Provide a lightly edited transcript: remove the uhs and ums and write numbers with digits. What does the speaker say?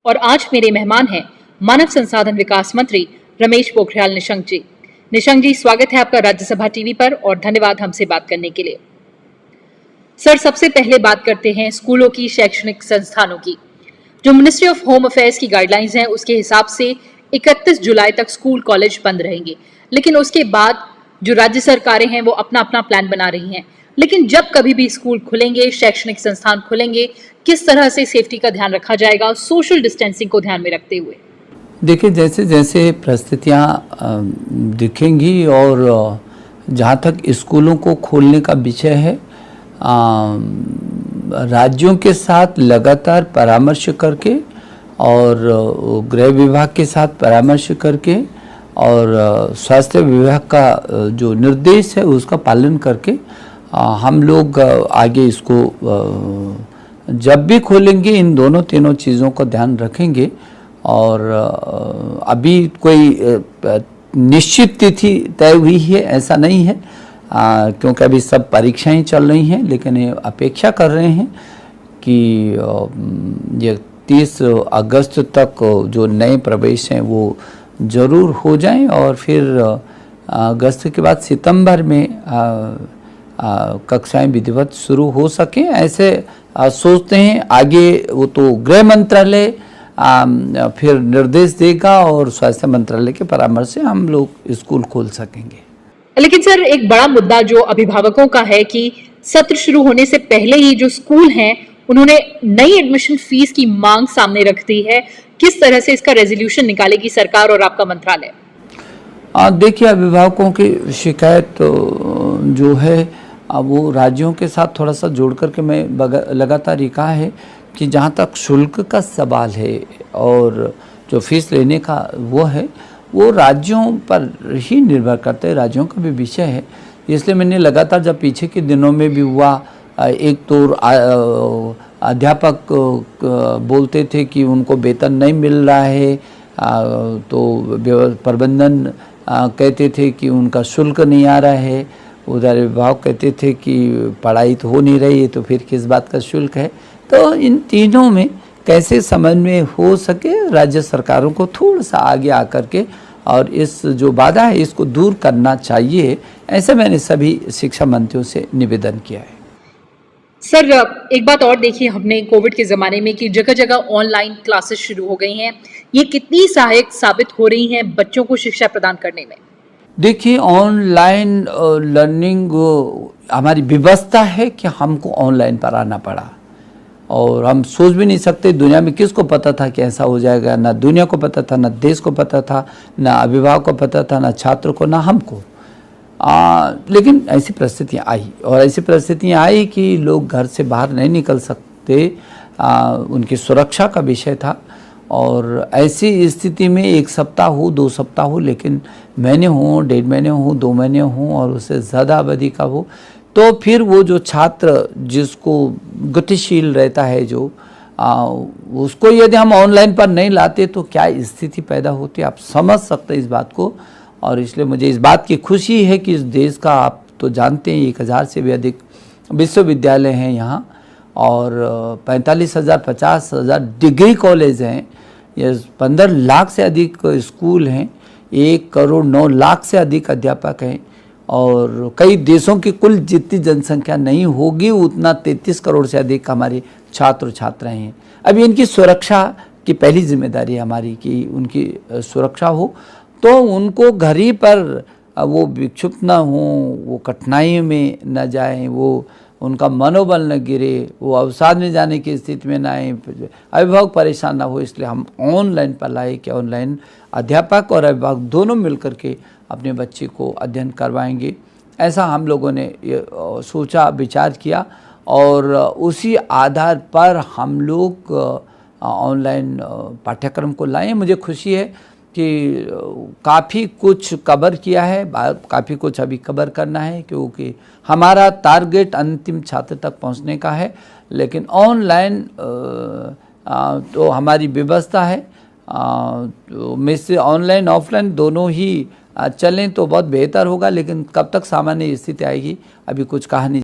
और आज मेरे मेहमान हैं मानव संसाधन विकास मंत्री रमेश पोखरियाल निशंक जी। निशंक जी, स्वागत है आपका राज्यसभा टीवी पर और धन्यवाद हमसे बात करने के लिए। सर, सबसे पहले बात करते हैं स्कूलों की, शैक्षणिक संस्थानों की। जो मिनिस्ट्री ऑफ होम अफेयर्स की गाइडलाइंस हैं उसके हिसाब से 31 जुलाई तक स्कूल कॉलेज बंद रहेंगे, लेकिन उसके बाद जो राज्य सरकारें हैं वो अपना अपना प्लान बना रही हैं। लेकिन जब कभी भी स्कूल खुलेंगे, शैक्षणिक संस्थान खुलेंगे, किस तरह से सेफ्टी का ध्यान रखा जाएगा, सोशल डिस्टेंसिंग को ध्यान में रखते हुए? देखिए, जैसे जैसे परिस्थितियाँ दिखेंगी और जहाँ तक स्कूलों को खोलने का विषय है, राज्यों के साथ लगातार परामर्श करके और गृह विभाग के साथ परामर्श करके और स्वास्थ्य विभाग का जो निर्देश है उसका पालन करके हम लोग आगे इसको जब भी खोलेंगे इन दोनों तीनों चीज़ों का ध्यान रखेंगे। और अभी कोई निश्चित तिथि तय हुई है ऐसा नहीं है, क्योंकि अभी सब परीक्षाएं चल रही हैं, लेकिन ये अपेक्षा कर रहे हैं कि ये 30 अगस्त तक जो नए प्रवेश हैं वो ज़रूर हो जाएं और फिर अगस्त के बाद सितंबर में कक्षाएं विधिवत शुरू हो सकें, ऐसे सोचते हैं। आगे वो तो गृह मंत्रालय फिर निर्देश देगा और स्वास्थ्य मंत्रालय के परामर्श से हम लोग स्कूल खोल सकेंगे। लेकिन सर, एक बड़ा मुद्दा जो अभिभावकों का है कि सत्र शुरू होने से पहले ही जो स्कूल हैं उन्होंने नई एडमिशन फीस की मांग सामने रख दी है। किस तरह से इसका रेजोल्यूशन निकालेगी सरकार और आपका मंत्रालय? देखिए, अभिभावकों की शिकायत जो है वो राज्यों के साथ थोड़ा सा जोड़ करके मैं लगातार ये कहा है कि जहाँ तक शुल्क का सवाल है और जो फीस लेने का वो है, वो राज्यों पर ही निर्भर करता है, राज्यों का भी विषय है। इसलिए मैंने लगातार, जब पीछे के दिनों में भी हुआ, एक तो अध्यापक बोलते थे कि उनको वेतन नहीं मिल रहा है, तो प्रबंधन कहते थे कि उनका शुल्क नहीं आ रहा है, उधर विभाग कहते थे कि पढ़ाई तो हो नहीं रही है तो फिर किस बात का शुल्क है। तो इन तीनों में कैसे समन्वय हो सके, राज्य सरकारों को थोड़ा सा आगे आकर के और इस जो बाधा है इसको दूर करना चाहिए, ऐसे मैंने सभी शिक्षा मंत्रियों से निवेदन किया है। सर, एक बात और देखिए, हमने कोविड के ज़माने में कि जगह जगह ऑनलाइन क्लासेस शुरू हो गई हैं, ये कितनी सहायक साबित हो रही हैं बच्चों को शिक्षा प्रदान करने में? देखिए, ऑनलाइन लर्निंग हमारी व्यवस्था है कि हमको ऑनलाइन पढ़ाना पड़ा और हम सोच भी नहीं सकते, दुनिया में किसको पता था कि ऐसा हो जाएगा। ना दुनिया को पता था, ना देश को पता था, ना अभिभावक को पता था, ना छात्र को, ना हमको। लेकिन ऐसी परिस्थितियाँ आई और ऐसी परिस्थितियाँ आई कि लोग घर से बाहर नहीं निकल सकते, उनकी सुरक्षा का विषय था। और ऐसी स्थिति में 1 सप्ताह हो, 2 सप्ताह हो, लेकिन महीने हों, 1.5 महीने हों, 2 महीने हों और उससे ज़्यादा अवधि का हो, तो फिर वो जो छात्र जिसको गतिशील रहता है जो उसको यदि हम ऑनलाइन पर नहीं लाते तो क्या स्थिति पैदा होती है, आप समझ सकते हैं इस बात को। और इसलिए मुझे इस बात की खुशी है कि इस देश का, आप तो जानते हैं, 1000 से भी अधिक विश्वविद्यालय हैं यहाँ और 45,000 50,000 डिग्री कॉलेज हैं, ये 15 लाख से अधिक स्कूल हैं, 1 करोड़ 9 लाख से अधिक अध्यापक हैं और कई देशों की कुल जितनी जनसंख्या नहीं होगी उतना 33 करोड़ से अधिक हमारे छात्र छात्राएं हैं। अभी इनकी सुरक्षा की पहली जिम्मेदारी है हमारी कि उनकी सुरक्षा हो, तो उनको घर ही पर वो विक्षुब्ध न हों, वो कठिनाई में न जाएं, वो उनका मनोबल न गिरे, वो अवसाद में जाने की स्थिति में ना आए, अभिभावक परेशान ना हो। इसलिए हम ऑनलाइन पढ़ाई कि ऑनलाइन अध्यापक और अभिभावक दोनों मिलकर के अपने बच्चे को अध्ययन करवाएंगे, ऐसा हम लोगों ने सोचा, विचार किया और उसी आधार पर हम लोग ऑनलाइन पाठ्यक्रम को लाए। मुझे खुशी है कि काफ़ी कुछ कवर किया है, काफ़ी कुछ अभी कवर करना है, क्योंकि हमारा टारगेट अंतिम छात्र तक पहुंचने का है। लेकिन ऑनलाइन तो हमारी व्यवस्था है, तो में से ऑनलाइन ऑफलाइन दोनों ही चलें तो बहुत बेहतर होगा, लेकिन कब तक सामान्य स्थिति आएगी अभी कुछ कहा नहीं।